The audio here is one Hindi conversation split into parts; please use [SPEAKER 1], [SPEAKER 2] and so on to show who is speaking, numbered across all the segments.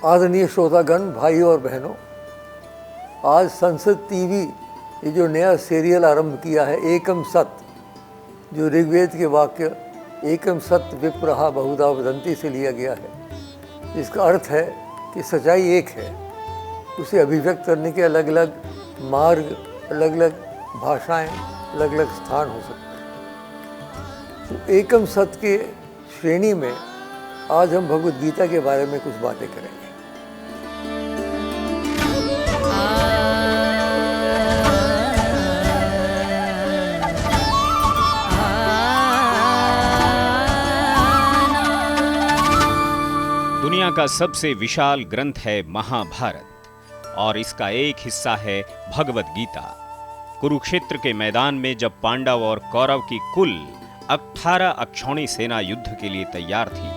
[SPEAKER 1] आदरणीय श्रोतागण, भाई और बहनों, आज संसद टीवी ये जो नया सीरियल आरंभ किया है एकम सत, जो ऋग्वेद के वाक्य एकम सत विप्रहा बहुधा वदंती से लिया गया है। इसका अर्थ है कि सच्चाई एक है। उसे अभिव्यक्त करने के अलग अलग मार्ग, अलग अलग भाषाएं, अलग अलग स्थान हो सकते हैं। तो एकम सत के श्रेणी में आज हम भगवद गीता के बारे में कुछ बातें करेंगे।
[SPEAKER 2] दुनिया का सबसे विशाल ग्रंथ है महाभारत और इसका एक हिस्सा है भगवद गीता। कुरुक्षेत्र के मैदान में जब पांडव और कौरव की कुल 18 अक्षौणी सेना युद्ध के लिए तैयार थी,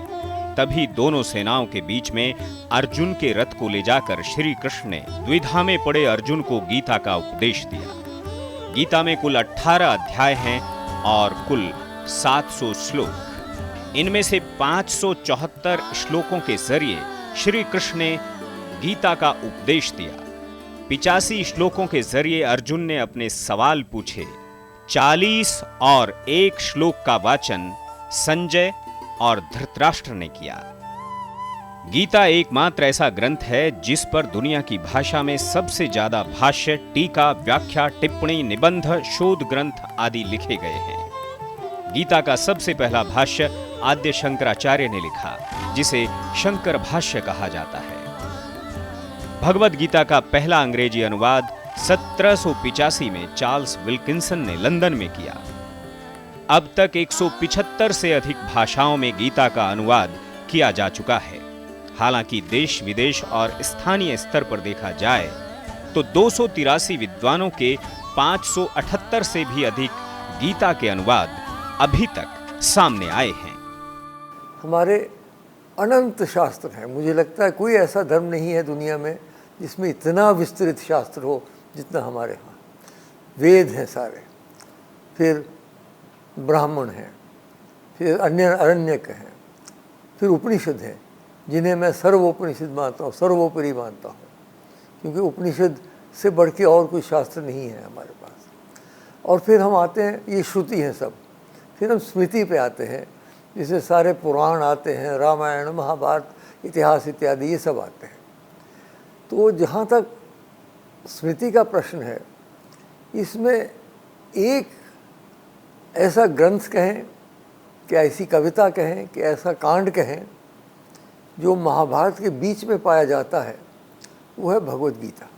[SPEAKER 2] तभी दोनों सेनाओं के बीच में अर्जुन के रथ को ले जाकर श्री कृष्ण ने द्विधा में पड़े अर्जुन को गीता का उपदेश दिया। गीता में कुल 18 अध्याय हैं और कुल 700 श्लोक। इनमें से 574 श्लोकों के जरिए श्री कृष्ण ने गीता का उपदेश दिया। 85 श्लोकों के जरिए अर्जुन ने अपने सवाल पूछे। 40 और 1 श्लोक का वाचन संजय और धृतराष्ट्र ने किया। गीता एकमात्र ऐसा ग्रंथ है जिस पर दुनिया की भाषा में सबसे ज्यादा भाष्य, टीका, व्याख्या, टिप्पणी, निबंध, शोध ग्रंथ आदि लिखे गए हैं। गीता का सबसे पहला भाष्य आद्य शंकराचार्य ने लिखा, जिसे शंकर भाष्य कहा जाता है। भगवद गीता का पहला अंग्रेजी अनुवाद 1785 में चार्ल्स विल्किंसन ने लंदन में किया। अब तक 175 से अधिक भाषाओं में गीता का अनुवाद किया जा चुका है। हालांकि देश विदेश और स्थानीय स्तर पर देखा जाए तो 283 विद्वानों के 578 से भी अधिक गीता के अनुवाद अभी तक सामने आए हैं।
[SPEAKER 1] हमारे अनंत शास्त्र हैं। मुझे लगता है कोई ऐसा धर्म नहीं है दुनिया में जिसमें इतना विस्तृत शास्त्र हो जितना हमारे यहाँ। वेद हैं सारे, फिर ब्राह्मण हैं, फिर अन्य अरण्यक हैं, फिर उपनिषद हैं, जिन्हें मैं सर्वोपनिषद मानता हूँ, सर्वोपरि मानता हूँ, क्योंकि उपनिषद से बढ़ के और कोई शास्त्र नहीं है हमारे पास। और फिर हम आते हैं, ये श्रुति हैं सब। फिर हम स्मृति पे आते हैं, जिससे सारे पुराण आते हैं, रामायण, महाभारत, इतिहास इत्यादि ये सब आते हैं। तो जहाँ तक स्मृति का प्रश्न है, इसमें एक ऐसा ग्रंथ कहें कि ऐसी कविता कहें कि ऐसा कांड कहें जो महाभारत के बीच में पाया जाता है, वो है भगवद गीता।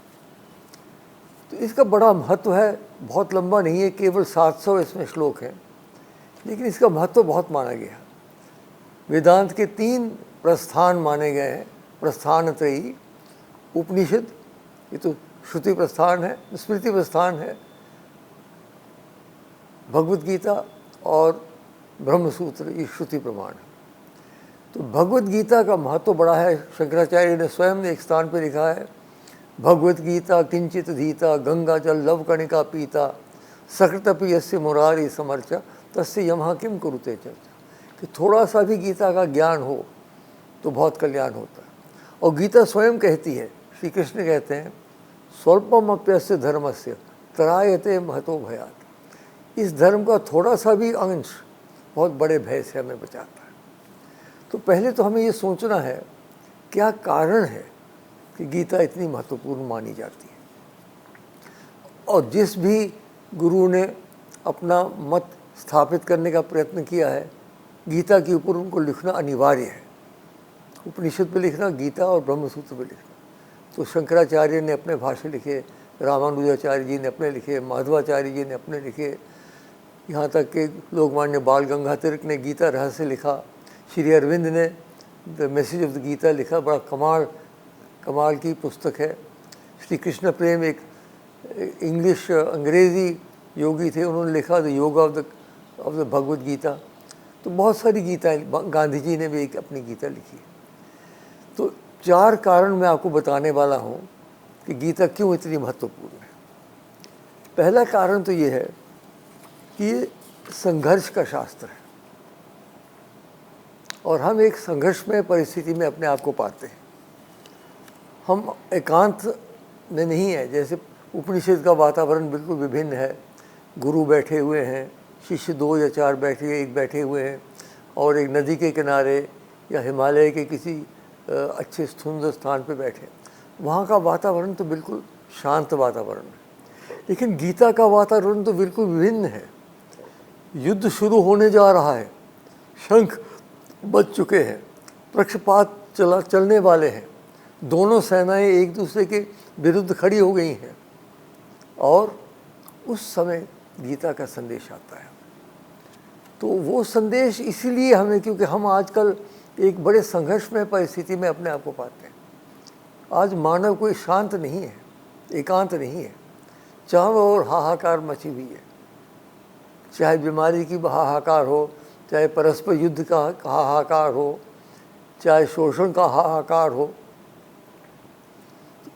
[SPEAKER 1] तो इसका बड़ा महत्व है, बहुत लंबा नहीं है, केवल 700 इसमें श्लोक हैं, लेकिन इसका महत्व बहुत माना गया। वेदांत के 3 प्रस्थान माने गए हैं, प्रस्थान त्रयी। उपनिषद, ये तो श्रुति प्रस्थान है, स्मृति प्रस्थान है, भगवद गीता और ब्रह्मसूत्र ये श्रुति प्रमाण है। तो भगवद गीता का महत्व बड़ा है। शंकराचार्य ने स्वयं ने एक स्थान पर लिखा है, भगवद गीता किंचित धीता गंगा जल लव कणिका पीता सकृतपि यस्य मुरारी समर्चा तस्य यमः किम कुरुते चर्चा। कि थोड़ा सा भी गीता का ज्ञान हो तो बहुत कल्याण होता है। और गीता स्वयं कहती है, श्री कृष्ण कहते हैं, स्वल्पमप्यस्य धर्मस्य त्रायते महतो भयात्। इस धर्म का थोड़ा सा भी अंश बहुत बड़े भय से हमें बचाता है। तो पहले तो हमें ये सोचना है क्या कारण है कि गीता इतनी महत्वपूर्ण मानी जाती है। और जिस भी गुरु ने अपना मत स्थापित करने का प्रयत्न किया है, गीता के ऊपर उनको लिखना अनिवार्य है। उपनिषद पे लिखना, गीता और ब्रह्मसूत्र पे लिखना। तो शंकराचार्य ने अपने भाष्य लिखे, रामानुजाचार्य जी ने अपने लिखे, माधवाचार्य जी ने अपने लिखे, यहाँ तक कि लोकमान्य बाल गंगाधर ने गीता रहस्य लिखा, श्री अरविंद ने the message of the Gita लिखा। बड़ा कमाल की पुस्तक है। श्री कृष्ण प्रेम एक इंग्लिश अंग्रेज़ी योगी थे, उन्होंने लिखा the yoga of the Bhagavad Gita. तो बहुत सारी गीताएं, गांधी जी ने भी एक अपनी गीता लिखी। तो 4 कारण मैं आपको बताने वाला हूँ कि गीता क्यों इतनी महत्वपूर्ण है। पहला कारण तो ये है कि ये संघर्ष का शास्त्र है और हम एक संघर्षमय परिस्थिति में अपने आप को पाते हैं। हम एकांत में नहीं है। जैसे उपनिषद का वातावरण बिल्कुल विभिन्न है, गुरु बैठे हुए हैं, शिष्य 2 या 4 बैठे हुए हैं, और एक नदी के किनारे या हिमालय के किसी अच्छे सुंदर स्थान पे बैठे। वहाँ का वातावरण तो बिल्कुल शांत वातावरण है। लेकिन गीता का वातावरण तो बिल्कुल विभिन्न है। युद्ध शुरू होने जा रहा है, शंख बज चुके हैं, पक्षपात चलने वाले हैं, दोनों सेनाएं एक दूसरे के विरुद्ध खड़ी हो गई हैं, और उस समय गीता का संदेश आता है। तो वो संदेश इसीलिए हमें, क्योंकि हम आजकल एक बड़े संघर्षमय परिस्थिति में अपने आप को पाते हैं। आज मानव कोई शांत नहीं है, एकांत नहीं है, चारों ओर हाहाकार मची हुई है। चाहे बीमारी की हाहाकार हो, चाहे परस्पर युद्ध का हाहाकार हो, चाहे शोषण का हाहाकार हो।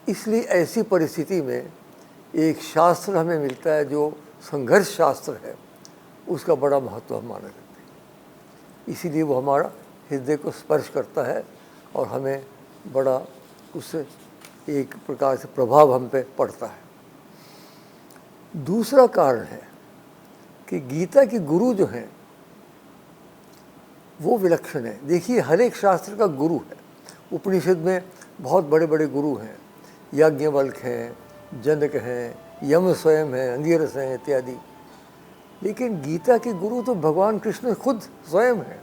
[SPEAKER 1] इसलिए ऐसी परिस्थिति में एक शास्त्र हमें मिलता है जो संघर्ष शास्त्र है, उसका बड़ा महत्व हम माना करते हैं। इसीलिए वो हमारा हृदय को स्पर्श करता है और हमें बड़ा उससे एक प्रकार से प्रभाव हम पे पड़ता है। दूसरा कारण है कि गीता के गुरु जो हैं वो विलक्षण है। देखिए, हर एक शास्त्र का गुरु है। उपनिषद में बहुत बड़े बड़े गुरु हैं, याज्ञवल्क्य हैं, जनक हैं, यम स्वयं हैं, अंगिरस हैं इत्यादि। लेकिन गीता के गुरु तो भगवान कृष्ण खुद स्वयं हैं,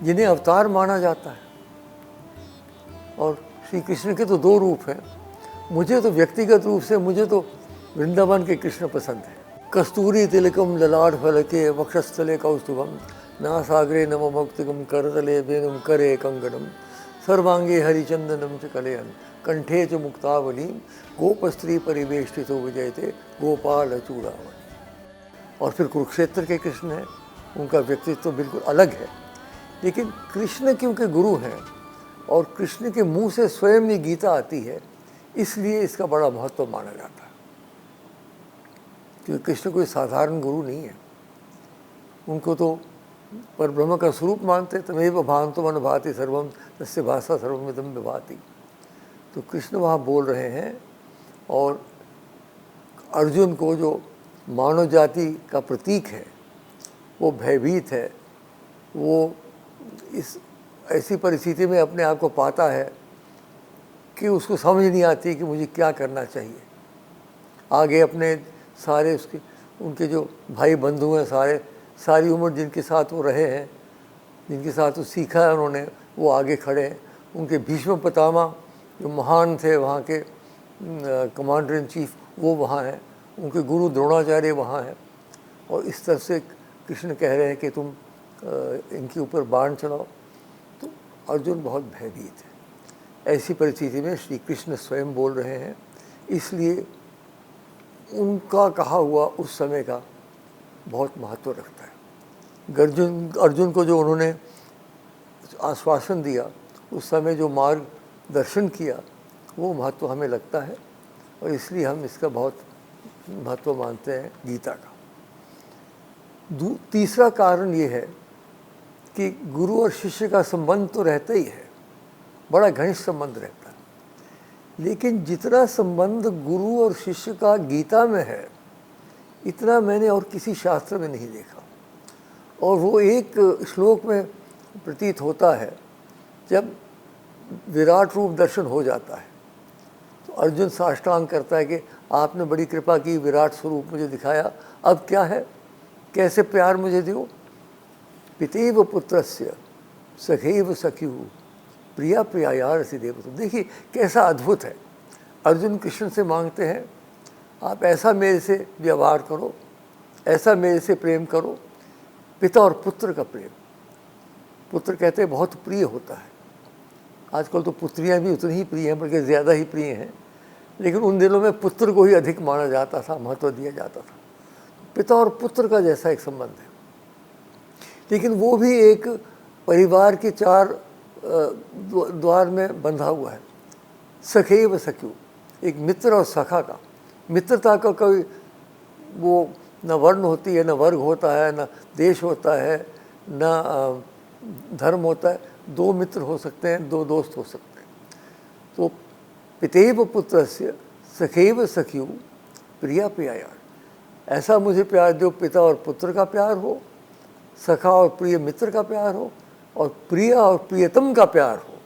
[SPEAKER 1] जिन्हें अवतार माना जाता है। और श्री कृष्ण के तो 2 रूप हैं। मुझे तो व्यक्तिगत रूप से मुझे तो वृंदावन के कृष्ण पसंद है। कस्तूरी तिलकम ललाट फलके वक्षस्थले कौस्तुभम नासाग्रे नममुक्तिकम करतले वेणुम करे कंगनम सर्वांगे हरिचंदनम च कलयन कंठे च मुक्तावली गोपस्त्री परिवेष्टितो विजयते गोपाल चूड़ावली। और फिर कुरुक्षेत्र के कृष्ण हैं, उनका व्यक्तित्व तो बिल्कुल अलग है। लेकिन कृष्ण क्योंकि गुरु हैं और कृष्ण के मुंह से स्वयं ये गीता आती है, इसलिए इसका बड़ा महत्व माना जाता है। क्योंकि कृष्ण कोई साधारण गुरु नहीं है, उनको तो परब्रह्म का स्वरूप मानते। तमेव भान्तु मन भाति सर्वम तस्य भाषा सर्वमिदं विभाति। तो कृष्ण वहाँ बोल रहे हैं, और अर्जुन को जो मानव जाति का प्रतीक है वो भयभीत है, वो इस ऐसी परिस्थिति में अपने आप को पाता है कि उसको समझ नहीं आती कि मुझे क्या करना चाहिए। आगे अपने सारे उनके जो भाई बंधु हैं, सारी उम्र जिनके साथ वो रहे हैं, जिनके साथ वो सीखा है उन्होंने, वो आगे खड़े हैं। उनके भीष्म पितामह जो महान थे, वहाँ के कमांडर इन चीफ, वो वहाँ हैं। उनके गुरु द्रोणाचार्य वहाँ हैं। और इस तरह से कृष्ण कह रहे हैं कि तुम इनके ऊपर बाण चलाओ। तो अर्जुन बहुत भयभीत है। ऐसी परिस्थिति में श्री कृष्ण स्वयं बोल रहे हैं, इसलिए उनका कहा हुआ उस समय का बहुत महत्व रखता है। अर्जुन को जो उन्होंने आश्वासन दिया, उस समय जो मार्ग दर्शन किया, वो महत्व हमें लगता है, और इसलिए हम इसका बहुत महत्व मानते हैं गीता का। तीसरा कारण ये है कि गुरु और शिष्य का संबंध तो रहता ही है, बड़ा घनिष्ठ संबंध रहता है। लेकिन जितना संबंध गुरु और शिष्य का गीता में है, इतना मैंने और किसी शास्त्र में नहीं देखा। और वो एक श्लोक में प्रतीत होता है, जब विराट रूप दर्शन हो जाता है तो अर्जुन साष्टांग करता है कि आपने बड़ी कृपा की, विराट स्वरूप मुझे दिखाया, अब क्या है, कैसे प्यार मुझे दो। पितेव पुत्रस्य सखैव सख्यु प्रिया प्रियायारसि देवतो। देखिए कैसा अद्भुत है। अर्जुन कृष्ण से मांगते हैं, आप ऐसा मेरे से व्यवहार करो, ऐसा मेरे से प्रेम करो। पिता और पुत्र का प्रेम, पुत्र कहते हैं बहुत प्रिय होता है। आजकल तो पुत्रियां भी उतनी ही प्रिय हैं, बल्कि ज़्यादा ही प्रिय हैं। लेकिन उन दिनों में पुत्र को ही अधिक माना जाता था, महत्व दिया जाता था। पिता और पुत्र का जैसा एक संबंध है। लेकिन वो भी एक परिवार के 4 द्वार में बंधा हुआ है। सखैव सख्यु, एक मित्र और सखा का। मित्रता का कोई वो न वर्ण होती है, न वर्ग होता है, न देश होता है, न धर्म होता है। 2 मित्र हो सकते हैं, 2 दोस्त हो सकते हैं। तो पितेव पुत्रस्य सखैव सख्यु प्रिया प्याया, ऐसा मुझे प्यार जो पिता और पुत्र का प्यार हो, सखा और प्रिय मित्र का प्यार हो, और प्रिया और प्रियतम का प्यार हो।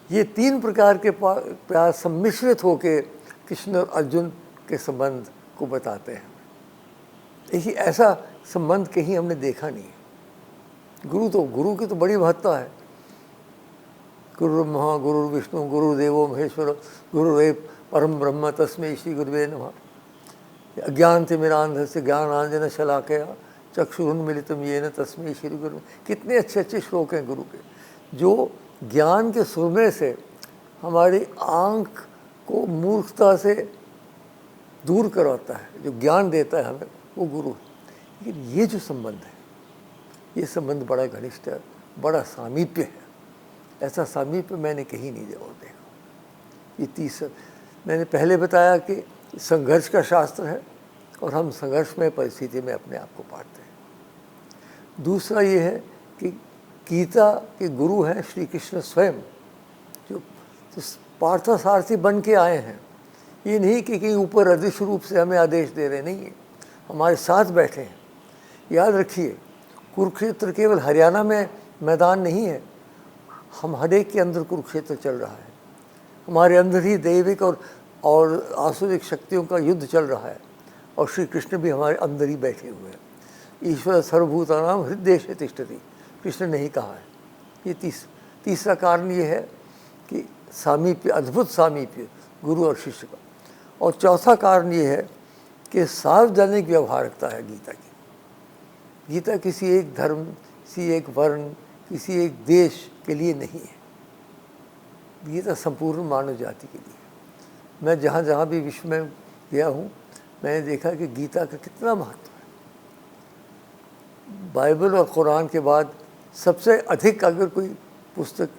[SPEAKER 1] ये तीन प्रकार के प्यार सम्मिश्रित होकर कृष्ण और अर्जुन के संबंध को बताते हैं। देखिए, ऐसा संबंध कहीं हमने देखा नहीं है। गुरु की तो बड़ी महत्ता है। गुरु ब्रह्मा गुरु विष्णु गुरुदेवो महेश्वर गुरुरेव परम ब्रह्म तस्मै श्री गुरुवे नमः। अज्ञानतिमिरान्धस्य ज्ञानांजन शलाकया चक्षुरुन्मीलितं येन तस्मै श्री गुरु। कितने अच्छे अच्छे श्लोक हैं गुरु के, जो ज्ञान के सुरमे से हमारी आँख को मूर्खता से दूर करवाता है, जो ज्ञान देता है हमें, वो गुरु। लेकिन ये जो संबंध है, ये संबंध बड़ा घनिष्ठ है, बड़ा सामीप्य है। ऐसा सामीप्य मैंने कहीं नहीं देखा। ये तीसरा मैंने पहले बताया कि संघर्ष का शास्त्र है और हम संघर्षमय परिस्थिति में अपने आप को पाते हैं। दूसरा ये है कि गीता के गुरु हैं श्री कृष्ण स्वयं, जो पार्थसारथी बन के आए हैं। ये नहीं कि कहीं ऊपर अदृश्य रूप से हमें आदेश दे रहे, नहीं है, हमारे साथ बैठे हैं। याद रखिए, कुरुक्षेत्र केवल हरियाणा में मैदान नहीं है, हम हर एक के अंदर कुरुक्षेत्र चल रहा है। हमारे अंदर ही दैविक और आसुरिक शक्तियों का युद्ध चल रहा है, और श्री कृष्ण भी हमारे अंदर ही बैठे हुए हैं। ईश्वर सर्वभूतानां हृदयेषु तिष्ठति, कृष्ण ने ही कहा है। ये तीसरा कारण ये है कि सामीप्य, अद्भुत सामीप्य गुरु और शिष्य का। और चौथा कारण ये है कि सार्वजनिक व्यवहारिकता है गीता की। गीता किसी एक धर्म, किसी एक वर्ण, किसी एक देश के लिए नहीं है। गीता संपूर्ण मानव जाति के लिए। मैं जहाँ जहाँ भी विश्व में गया हूँ, मैंने देखा कि गीता का कितना महत्व है। बाइबल और कुरान के बाद सबसे अधिक अगर कोई पुस्तक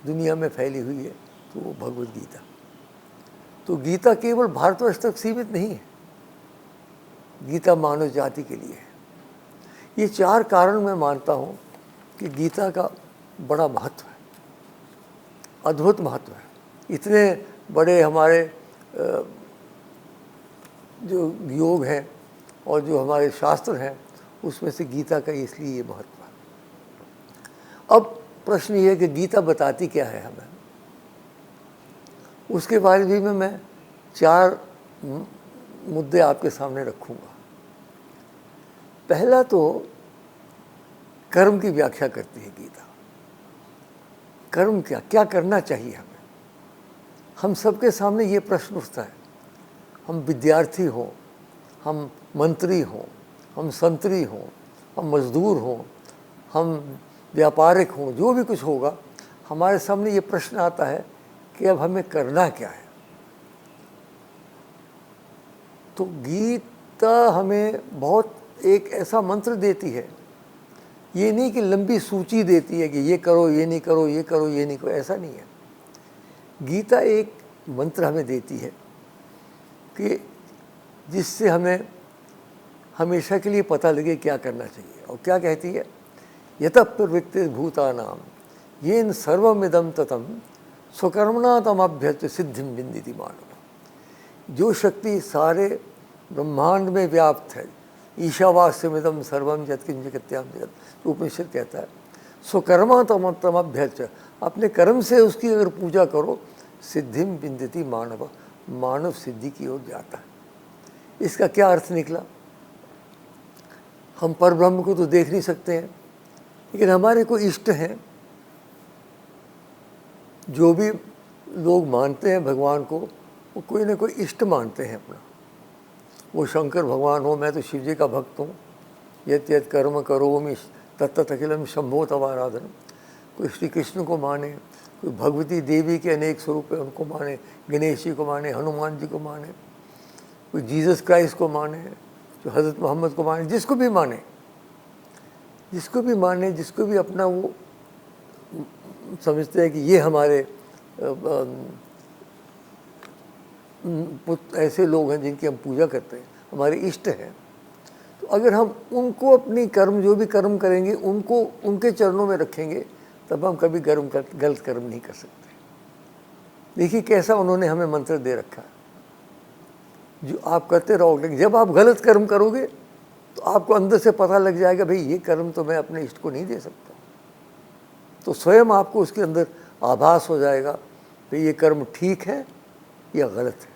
[SPEAKER 1] दुनिया में फैली हुई है तो वो भगवद गीता। तो गीता केवल भारतवर्ष तक सीमित नहीं है, गीता मानव जाति के लिए है। ये चार कारण मैं मानता हूँ कि गीता का बड़ा महत्व है, अद्भुत महत्व है। इतने बड़े हमारे जो योग हैं और जो हमारे शास्त्र हैं, उसमें से गीता का इसलिए ये महत्व है। अब प्रश्न ये है कि गीता बताती क्या है हमें, उसके बारे में मैं चार मुद्दे आपके सामने रखूँगा। पहला तो कर्म की व्याख्या करती है गीता। कर्म क्या करना चाहिए हमें। हम सबके सामने ये प्रश्न उठता है, हम विद्यार्थी हों, हम मंत्री हों, हम संतरी हों, हम मजदूर हों, हम व्यापारिक हों, जो भी कुछ होगा, हमारे सामने ये प्रश्न आता है कि अब हमें करना क्या है। तो गीता हमें बहुत एक ऐसा मंत्र देती है। ये नहीं कि लंबी सूची देती है कि ये करो, ये नहीं करो, ये करो, ये नहीं करो, ऐसा नहीं है। गीता एक मंत्र हमें देती है कि जिससे हमें हमेशा के लिए पता लगे क्या करना चाहिए। और क्या कहती है, यतः प्रवृत्ति भूतानां येन सर्वमिदं ततं स्वकर्मणा तमभ्यर्च्य सिद्धिं विन्दति मानव। जो शक्ति सारे ब्रह्मांड में व्याप्त है, ईशावास्यमिदं सर्वं यत्किंचित्यां जगत्, उपनिषद कहता है, स्वकर्मा तमभ्यर्च्य, अपने कर्म से उसकी अगर पूजा करो, सिद्धिं विन्दति मानव, मानव सिद्धि की ओर जाता है। इसका क्या अर्थ निकला, हम परब्रह्म को तो देख नहीं सकते हैं, लेकिन हमारे कोई इष्ट हैं। जो भी लोग मानते हैं भगवान को, वो कोई ना कोई इष्ट मानते हैं अपना। वो शंकर भगवान हो, मैं तो शिव जी का भक्त हूँ, यत यत कर्म करोमि तत्त अखिलम शंभो तव आराधन। कोई श्री कृष्ण को माने, कोई भगवती देवी के अनेक स्वरूप है उनको माने, गणेश जी को माने, हनुमान जी को माने, कोई जीसस क्राइस्ट को माने, जो हज़रत मोहम्मद को माने, जिसको भी माने, जिसको भी माने, जिसको भी अपना वो समझते हैं कि ये हमारे ऐसे लोग हैं जिनकी हम पूजा करते हैं, हमारे इष्ट हैं। तो अगर हम उनको अपनी कर्म, जो भी कर्म करेंगे, उनको उनके चरणों में रखेंगे, तब हम कभी गलत कर्म नहीं कर सकते। देखिए कैसा उन्होंने हमें मंत्र दे रखा है, जो आप करते रहोगे। लेकिन जब आप गलत कर्म करोगे तो आपको अंदर से पता लग जाएगा, भाई ये कर्म तो मैं अपने इष्ट को नहीं दे सकता। तो स्वयं आपको उसके अंदर आभास हो जाएगा कि ये कर्म ठीक है या गलत है।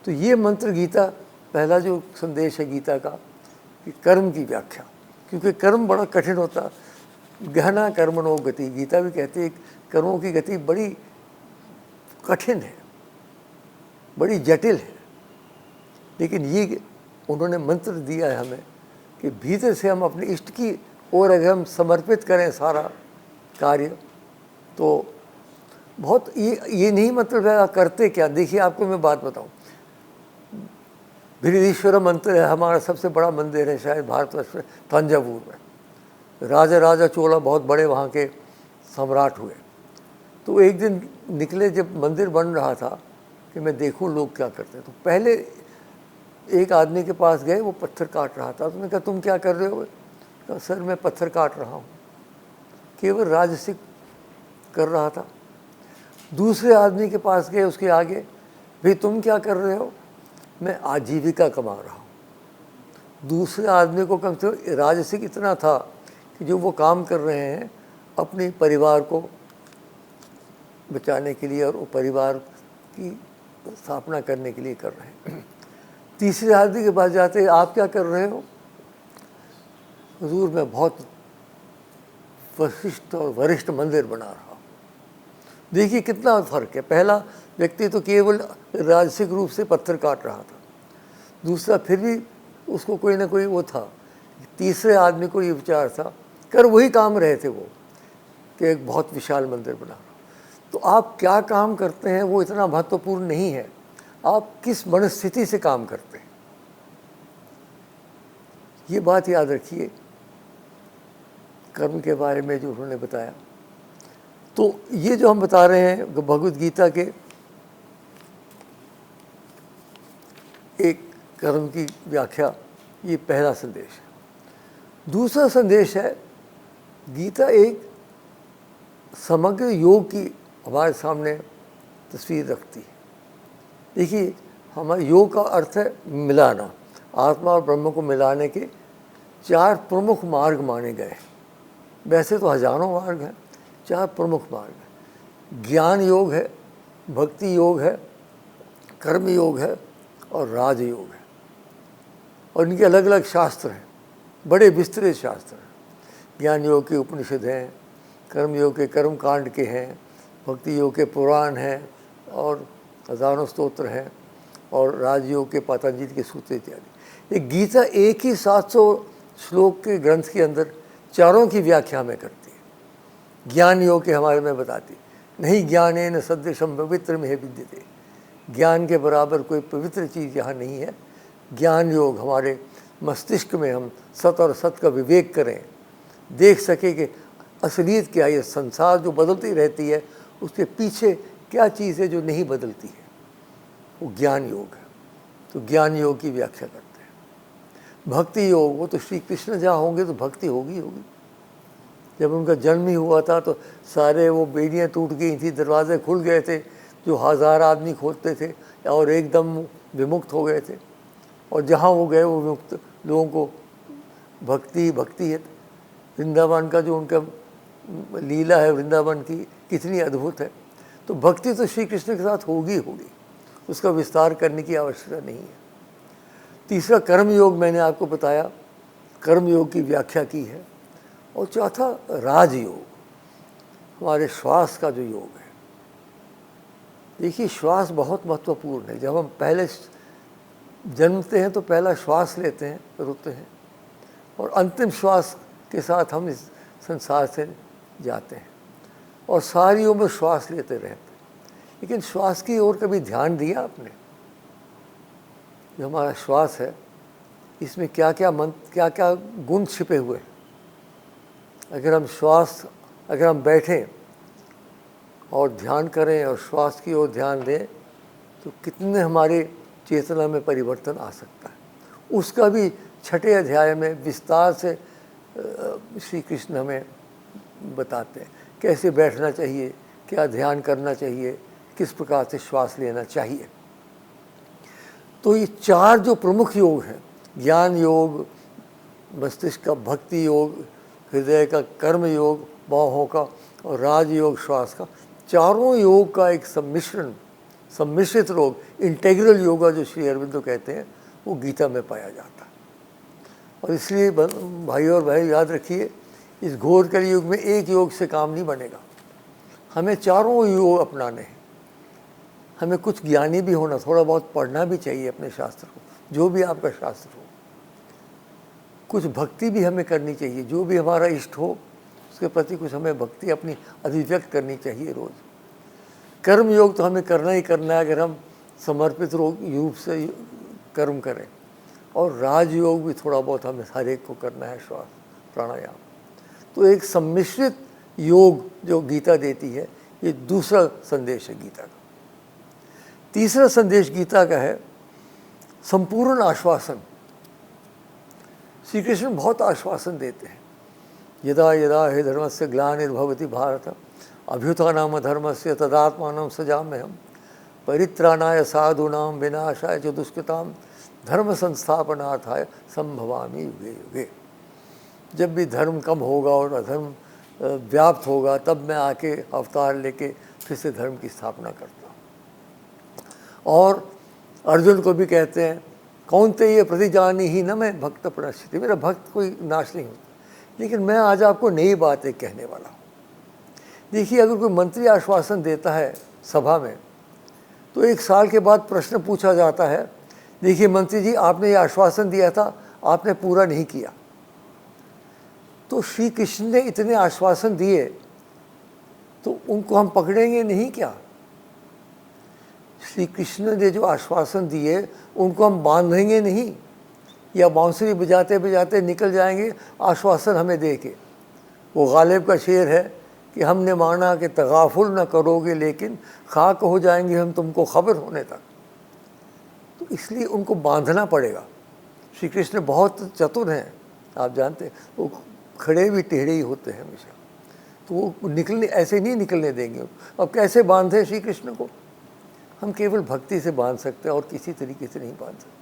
[SPEAKER 1] तो ये मंत्र गीता, पहला जो संदेश है गीता का, कि कर्म की व्याख्या, क्योंकि कर्म बड़ा कठिन होता, गहना कर्मणो गति, गीता भी कहती है कर्मों की गति बड़ी कठिन है, बड़ी जटिल है। लेकिन ये उन्होंने मंत्र दिया है हमें कि भीतर से हम अपने इष्ट की ओर अगर हम समर्पित करें सारा कार्य, तो बहुत ये नहीं मतलब है करते क्या। देखिए आपको मैं बात बताऊं, बृहदीश्वर मंदिर है, हमारा सबसे बड़ा मंदिर है शायद भारतवर्ष में, तंजावुर में। राजा चोला बहुत बड़े वहाँ के सम्राट हुए। तो एक दिन निकले जब मंदिर बन रहा था कि मैं देखूं लोग क्या करते हैं। तो पहले एक आदमी के पास गए, वो पत्थर काट रहा था। तो मैंने कहा तुम क्या कर रहे हो? कहा सर मैं पत्थर काट रहा हूँ। केवल राजसिक कर रहा था। दूसरे आदमी के पास गए, उसके आगे, भाई तुम क्या कर रहे हो? मैं आजीविका कमा रहा हूँ। दूसरे आदमी को कम से कम राजसिक इतना था कि जो वो काम कर रहे हैं अपने परिवार को बचाने के लिए और परिवार की स्थापना करने के लिए कर रहे हैं। तीसरे आदमी के पास जाते, आप क्या कर रहे हो? हुजूर मैं बहुत वशिष्ठ और वरिष्ठ मंदिर बना रहा हूँ। देखिए कितना फर्क है। पहला व्यक्ति तो केवल राजसिक रूप से पत्थर काट रहा था, दूसरा फिर भी उसको कोई ना कोई वो था। तीसरे आदमी को ये विचार था, कर वही काम रहे थे वो, कि एक बहुत विशाल मंदिर बना रहा। तो आप क्या काम करते हैं वो इतना महत्वपूर्ण नहीं है, आप किस मनस्थिति से काम करते हैं, ये बात याद रखिए कर्म के बारे में जो उन्होंने बताया। तो ये जो हम बता रहे हैं भगवद गीता के एक कर्म की व्याख्या, ये पहला संदेश है। दूसरा संदेश है, गीता एक समग्र योग की हमारे सामने तस्वीर रखती है। देखिए हमारे योग का अर्थ है मिलाना, आत्मा और ब्रह्म को मिलाने के 4 प्रमुख मार्ग माने गए। वैसे तो हजारों मार्ग हैं, 4 प्रमुख मार्ग हैं। ज्ञान योग है, भक्ति योग है, कर्म योग है और राजयोग है। और इनके अलग अलग शास्त्र हैं, बड़े विस्तृत शास्त्र हैं। ज्ञान योग के उपनिषद हैं, कर्म योग के कर्म कांड के हैं, भक्ति योग के पुराण हैं और हजारों स्तोत्र हैं, और राजयोग के पतंजलि के सूत्र इत्यादि। ये गीता एक ही 700 श्लोक के ग्रंथ के अंदर चारों की व्याख्या में करती है। ज्ञान योग के हमारे में बताती, नहीं ज्ञानेन सदृशम पवित्र में विद्यते, ज्ञान के बराबर कोई पवित्र चीज़ यहाँ नहीं है। ज्ञान योग हमारे मस्तिष्क में हम सत और सत का विवेक करें, देख सके कि असलियत क्या है, ये संसार जो बदलती रहती है उसके पीछे क्या चीज़ है जो नहीं बदलती है, वो ज्ञान योग है। तो ज्ञान योग की व्याख्या करते हैं। भक्ति योग, वो तो श्री कृष्ण जहाँ होंगे तो भक्ति होगी होगी। जब उनका जन्म ही हुआ था तो सारे वो बेड़ियाँ टूट गई थी, दरवाजे खुल गए थे जो 1000 आदमी खोलते थे, और एकदम विमुक्त हो गए थे। और जहाँ वो गए वो विमुक्त लोगों को भक्ति है। वृंदावन का जो उनका लीला है वृंदावन की, कितनी अद्भुत है। तो भक्ति तो श्री कृष्ण के साथ होगी, उसका विस्तार करने की आवश्यकता नहीं है। तीसरा कर्म योग मैंने आपको बताया, कर्म योग की व्याख्या की है। और चौथा राजयोग, हमारे श्वास का जो योग है। देखिए श्वास बहुत महत्वपूर्ण है। जब हम पहले जन्मते हैं तो पहला श्वास लेते हैं, रुकते हैं, और अंतिम श्वास के साथ हम इस संसार से जाते हैं, और सारी उम्र श्वास लेते रहते हैं। लेकिन श्वास की ओर कभी ध्यान दिया आपने? जो हमारा श्वास है, इसमें क्या क्या गुण छिपे हुए हैं। अगर हम बैठें और ध्यान करें और श्वास की ओर ध्यान दें तो कितने हमारे चेतना में परिवर्तन आ सकता है। उसका भी 6ठे अध्याय में विस्तार से श्री कृष्ण हमें बताते हैं कैसे बैठना चाहिए, क्या ध्यान करना चाहिए, किस प्रकार से श्वास लेना चाहिए। तो ये 4 जो प्रमुख योग हैं, ज्ञान योग, मस्तिष्क का भक्ति योग, हृदय का कर्म योग, बाहों का, और राजयोग श्वास का, चारों योग का एक सम्मिश्रित योग, इंटेग्रल योगा जो श्री अरविंदो कहते हैं, वो गीता में पाया जाता है। और इसलिए भाई और भाई याद रखिए, इस घोर कलयुग में एक योग से काम नहीं बनेगा, हमें चारों योग अपनाने हैं। हमें कुछ ज्ञानी भी होना, थोड़ा बहुत पढ़ना भी चाहिए अपने शास्त्र को, जो भी आपका शास्त्र हो। कुछ भक्ति भी हमें करनी चाहिए, जो भी हमारा इष्ट हो उसके प्रति कुछ हमें भक्ति अपनी अभिव्यक्त करनी चाहिए रोज़। कर्म योग तो हमें करना ही करना है अगर हम समर्पित रूप से कर्म करें, और राजयोग भी थोड़ा बहुत हमें हर एक को करना है, श्वास प्राणायाम। तो एक सम्मिश्रित योग जो गीता देती है, ये दूसरा संदेश है गीता का। तीसरा संदेश गीता का है संपूर्ण आश्वासन। श्री कृष्ण बहुत आश्वासन देते हैं। यदा यदा हि धर्मस्य ग्लानिर्भवति भारत अभ्युत्थानम् धर्मस्य तदात्मानं सृजाम्यहम् परित्राणाय साधूनां विनाशाय च दुष्कृतां धर्म संस्थापनार्थाय संभवामि युगे युगे। जब भी धर्म कम होगा और अधर्म व्याप्त होगा, तब मैं आके अवतार लेके फिर से धर्म की स्थापना करता हूँ। और अर्जुन को भी कहते हैं, कौन्तेय प्रतिजानी ही न मैं भक्त प्रणश्यति, मेरा भक्त कोई नाश नहीं होता। लेकिन मैं आज आपको नई बात एक कहने वाला हूँ। देखिए, अगर कोई मंत्री आश्वासन देता है सभा में, तो 1 साल के बाद प्रश्न पूछा जाता है, देखिए मंत्री जी, आपने ये आश्वासन दिया था, आपने पूरा नहीं किया। तो श्री कृष्ण ने इतने आश्वासन दिए, तो उनको हम पकड़ेंगे नहीं क्या? श्री कृष्ण ने जो आश्वासन दिए उनको हम बांधेंगे नहीं, या बांसुरी बजाते बजाते निकल जाएंगे आश्वासन हमें दे के। वो गालिब का शेर है कि हमने माना कि तगाफुल न करोगे, लेकिन खाक हो जाएंगे हम तुमको खबर होने तक। तो इसलिए उनको बांधना पड़ेगा। श्री कृष्ण बहुत चतुर हैं, आप जानते हैं, वो खड़े भी टेढ़े ही होते हैं हमेशा, तो वो निकलने ऐसे नहीं निकलने देंगे। अब कैसे बांधे श्री कृष्ण को? हम केवल भक्ति से बांध सकते हैं, और किसी तरीके से नहीं बांध सकते।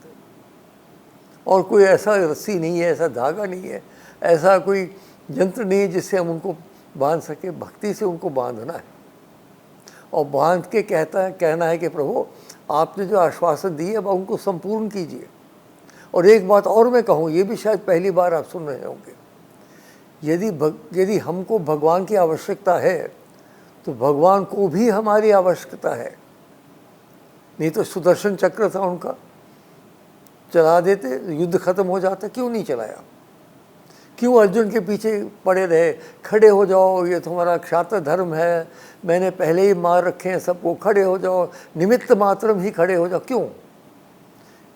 [SPEAKER 1] और कोई ऐसा रस्सी नहीं है, ऐसा धागा नहीं है, ऐसा कोई यंत्र नहीं है जिससे हम उनको बांध सके। भक्ति से उनको बांधना है, और बांध के कहना है कि प्रभु, आपने जो आश्वासन दिए अब उनको संपूर्ण कीजिए। और एक बात और मैं कहूँ, ये भी शायद पहली बार आप सुन रहे होंगे, यदि हमको भगवान की आवश्यकता है, तो भगवान को भी हमारी आवश्यकता है। नहीं तो सुदर्शन चक्र था उनका, चला देते, युद्ध खत्म हो जाता। क्यों नहीं चलाया? क्यों अर्जुन के पीछे पड़े रहे? खड़े हो जाओ, ये तुम्हारा क्षात्र धर्म है, मैंने पहले ही मार रखे हैं सबको, खड़े हो जाओ, निमित्त मात्रम ही खड़े हो जाओ। क्यों?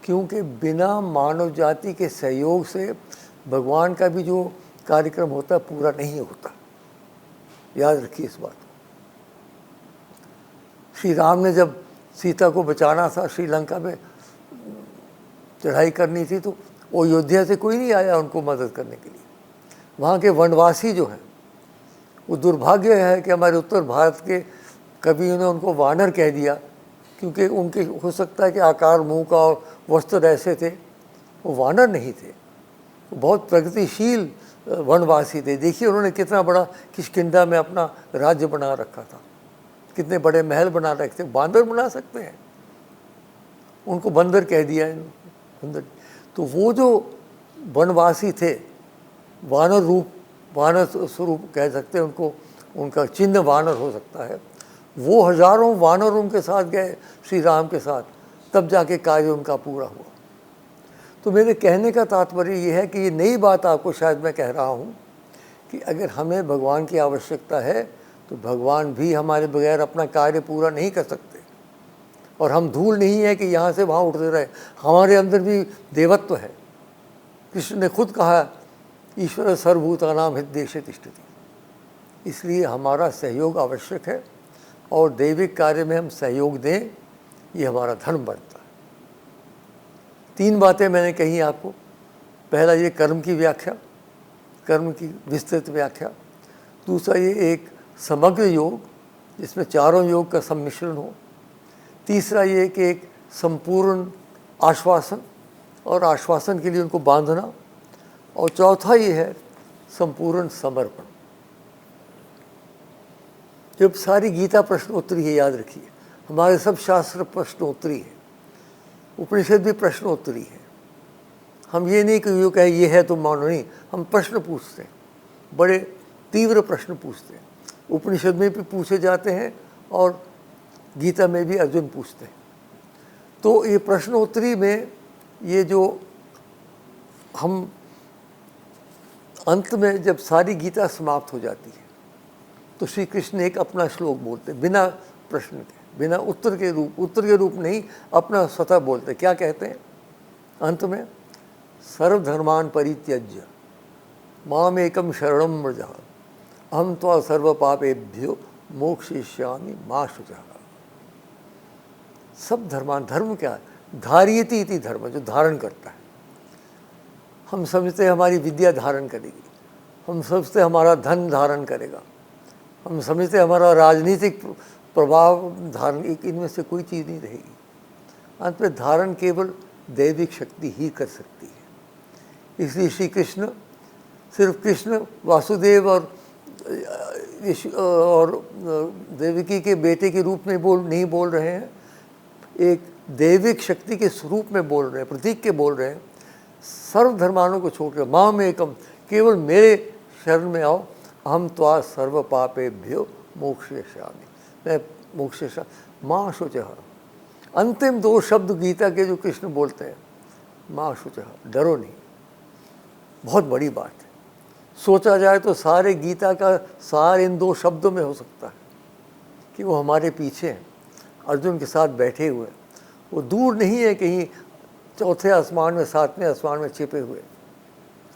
[SPEAKER 1] क्योंकि बिना मानव जाति के सहयोग से भगवान का भी जो कार्यक्रम होता है पूरा नहीं होता। याद रखिए इस बात को। श्री राम ने जब सीता को बचाना था, श्रीलंका में चढ़ाई करनी थी, तो अयोध्या से कोई नहीं आया उनको मदद करने के लिए। वहाँ के वनवासी जो हैं, वो दुर्भाग्य है कि हमारे उत्तर भारत के कवियों ने उनको वानर कह दिया, क्योंकि उनके हो सकता है कि आकार मुंह का और वस्त्र ऐसे थे। वो वानर नहीं थे, वो बहुत प्रगतिशील वनवासी थे। देखिए उन्होंने कितना बड़ा किष्किंधा में अपना राज्य बना रखा था, कितने बड़े महल बना रखे थे। बांदर बना सकते हैं, उनको बंदर कह दिया बंदर। तो वो जो वनवासी थे, वानर स्वरूप कह सकते हैं उनको, उनका चिन्ह वानर हो सकता है। वो हजारों वानर उनके साथ गए श्री राम के साथ, तब जाके कार्य उनका पूरा हुआ। तो मेरे कहने का तात्पर्य ये है कि ये नई बात आपको शायद मैं कह रहा हूँ कि अगर हमें भगवान की आवश्यकता है, तो भगवान भी हमारे बगैर अपना कार्य पूरा नहीं कर सकते। और हम धूल नहीं है कि यहाँ से वहाँ उठते रहे, हमारे अंदर भी देवत्व है। कृष्ण ने खुद कहा, ईश्वर सर्वभूतानां हृदयेषु तिष्ठति। इसलिए हमारा सहयोग आवश्यक है, और दैविक कार्य में हम सहयोग दें, ये हमारा धर्म बनता है। 3 बातें मैंने कही आपको। पहला, ये कर्म की व्याख्या, कर्म की विस्तृत व्याख्या। दूसरा, ये एक समग्र योग जिसमें चारों योग का सम्मिश्रण हो। तीसरा ये कि एक संपूर्ण आश्वासन और आश्वासन के लिए उनको बांधना, और चौथा ये है संपूर्ण समर्पण। जब सारी गीता प्रश्नोत्तरी है, याद रखिए, हमारे सब शास्त्र प्रश्नोत्तरी है, उपनिषद भी प्रश्नोत्तरी है। हम ये नहीं कि यो कहे ये है तो मानो, नहीं, हम प्रश्न पूछते हैं, बड़े तीव्र प्रश्न पूछते हैं। उपनिषद में भी पूछे जाते हैं और गीता में भी अर्जुन पूछते हैं। तो ये प्रश्नोत्तरी में ये जो हम अंत में जब सारी गीता समाप्त हो जाती है तो श्री कृष्ण एक अपना श्लोक बोलते हैं, बिना प्रश्न के, बिना उत्तर के रूप नहीं, अपना स्वतः बोलते। क्या कहते हैं अंत में? सर्वधर्मान परित्यज्य माम एकम शरणम व्रज अहम त्वा सर्व पापेभ्यो मोक्षयिष्यामि मा शुचः। सब धर्मान, धर्म क्या है? धार्यति इति धर्म, जो धारण करता है। हम समझते हैं हमारी विद्या धारण करेगी, हम समझते हमारा धन धारण करेगा, हम समझते हमारा राजनीतिक प्रभाव धारण, इनमें से कोई चीज़ नहीं रहेगी। अंत में धारण केवल दैविक शक्ति ही कर सकती है। इसलिए श्री कृष्ण सिर्फ कृष्ण वासुदेव और देवकी के बेटे के रूप में नहीं बोल रहे हैं, एक दैविक शक्ति के स्वरूप में बोल रहे हैं, प्रतीक के बोल रहे हैं। सर्वधर्मानों को छोड़कर माम एकम, केवल मेरे शरण में आओ, अहम त्वा सर्व पापेभ्यो मोक्षयिष्यामि, मैं मोक्षयिष्यामि मा शुचः। अंतिम दो शब्द गीता के जो कृष्ण बोलते हैं, मा शुचः, डरो नहीं। बहुत बड़ी बात है। सोचा जाए तो सारे गीता का सार इन दो शब्दों में हो सकता है कि वो हमारे पीछे हैं, अर्जुन के साथ बैठे हुए। वो दूर नहीं है कहीं चौथे आसमान में, सातवें आसमान में छिपे हुए,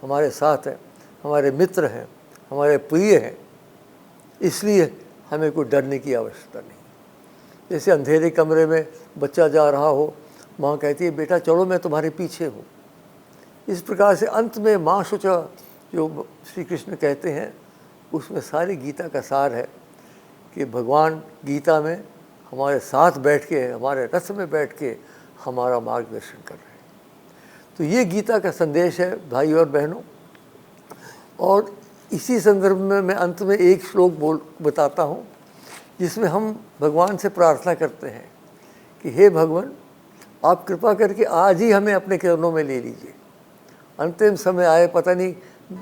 [SPEAKER 1] हमारे साथ हैं, हमारे मित्र हैं, हमारे प्रिय हैं। इसलिए हमें कोई डरने की आवश्यकता नहीं। जैसे अंधेरे कमरे में बच्चा जा रहा हो, माँ कहती है बेटा चलो मैं तुम्हारे पीछे हूँ। इस प्रकार से अंत में माँ शुचः जो श्री कृष्ण कहते हैं, उसमें सारी गीता का सार है कि भगवान गीता में हमारे साथ बैठ के, हमारे रथ में बैठ के हमारा मार्गदर्शन कर रहे हैं। तो ये गीता का संदेश है भाई और बहनों। और इसी संदर्भ में मैं अंत में एक श्लोक बताता हूँ, जिसमें हम भगवान से प्रार्थना करते हैं कि हे भगवान, आप कृपा करके आज ही हमें अपने चरणों में ले लीजिए। अंतिम समय आए, पता नहीं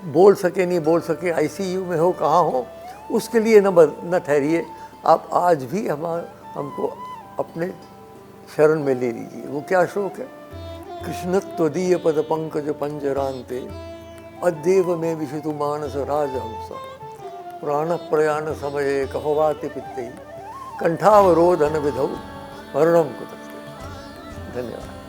[SPEAKER 1] बोल सके नहीं बोल सके, ICU में हो, कहाँ हो, उसके लिए न ठहरिए, आप आज भी हमको अपने शरण में ले लीजिए। वो क्या श्लोक है? कृष्णत्वदीय पद पंकज पंजरांते अद्येव में विशितु मानस राजहंस प्राण प्रयाण समये कफवाति पित्ते कंठावरोधन विधौ वर्णम कुतस्ते। धन्यवाद।